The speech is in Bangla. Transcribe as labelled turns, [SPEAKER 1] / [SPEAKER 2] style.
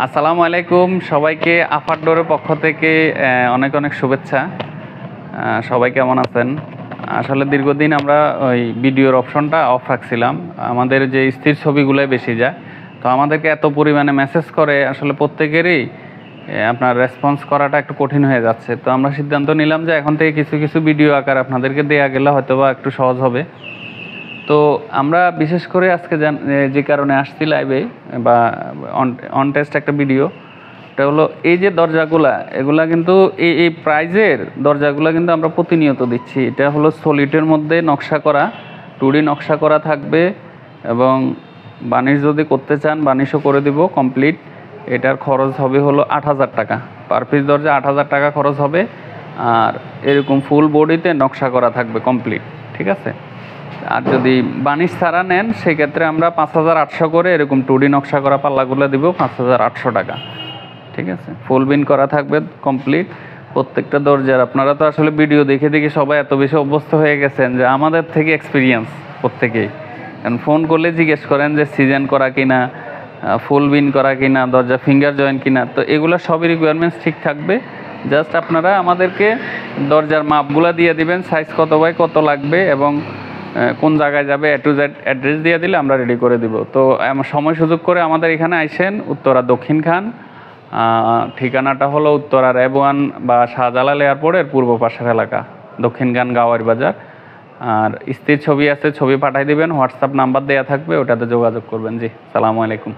[SPEAKER 1] আসসালামু আলাইকুম সবাইকে আফার ডোরের পক্ষ থেকে অনেক অনেক শুভেচ্ছা। সবাই কেমন আছেন? আসলে দীর্ঘদিন আমরা ওই ভিডিওর অপশনটা অফ রাখছিলাম, আমাদের যে স্থির ছবিগুলোই বেশি যায়। তো আমাদেরকে এত পরিমাণে মেসেজ করে আসলে প্রত্যেকেরই আপনার রেসপন্স করাটা একটু কঠিন হয়ে যাচ্ছে। তো আমরা সিদ্ধান্ত নিলাম যে এখন থেকে কিছু কিছু ভিডিও আকার আপনাদেরকে দেয়া গেলে হয়তো বা একটু সহজ হবে। তো আমরা বিশেষ করে আজকে যে কারণে আসছি লাইভে বা অন টেস্ট একটা ভিডিও, এটা হলো এই যে দরজাগুলা, এগুলা কিন্তু এই প্রাইজের দরজাগুলা কিন্তু আমরা প্রতিনিয়ত দিচ্ছি। এটা হলো সলিডের মধ্যে নকশা করা, 2D নকশা করা থাকবে এবং বানিশ যদি করতে চান বানিশও করে দিব কমপ্লিট। এটার খরচ হবে হলো 8,000 টাকা, পার পিস দরজা 8,000 টাকা খরচ হবে। আর এরকম ফুল বডিতে নকশা করা থাকবে কমপ্লিট, ঠিক আছে। আর যদি বানিশ ছাড়া নেন সেক্ষেত্রে আমরা 5,800 করে এরকম 2D নকশা করা পাল্লাগুলো দিব 5,800 টাকা, ঠিক আছে। ফুল বিন করা থাকবে কমপ্লিট প্রত্যেকটা দরজার। আপনারা তো আসলে ভিডিও দেখে দেখে সবাই এত বেশি অভ্যস্ত হয়ে গেছেন যে আমাদের থেকে এক্সপিরিয়েন্স প্রত্যেকেই, কারণ ফোন করলে জিজ্ঞেস করেন যে সিজন করা কিনা, ফুল বিন করা কিনা, দরজা ফিঙ্গার জয়েন্ট কিনা। তো এগুলো সবই রিকোয়ারমেন্টস ঠিক থাকবে। জাস্ট আপনারা আমাদেরকে দরজার মাপগুলো দিয়ে দিবেন, সাইজ কত বাই কত লাগবে এবং কোন জায়গায় যাবে A to Z অ্যাড্রেস দিয়ে দিলে আমরা রেডি করে দিব। তো সময় সুযোগ করে আমাদের এখানে আইসেন, উত্তরা দক্ষিণ খান। ঠিকানাটা হলো উত্তরা রেবওয়ান বা শাহজালাল এয়ারপোর্টের পূর্ব পাশের এলাকা, দক্ষিণ খান গাওয়ারি বাজার। আর স্থির ছবি আছে, ছবি পাঠাই দিবেন, হোয়াটসঅ্যাপ নাম্বার দেওয়া থাকবে, ওটাতে যোগাযোগ করবেন। জি, সালামু আলাইকুম।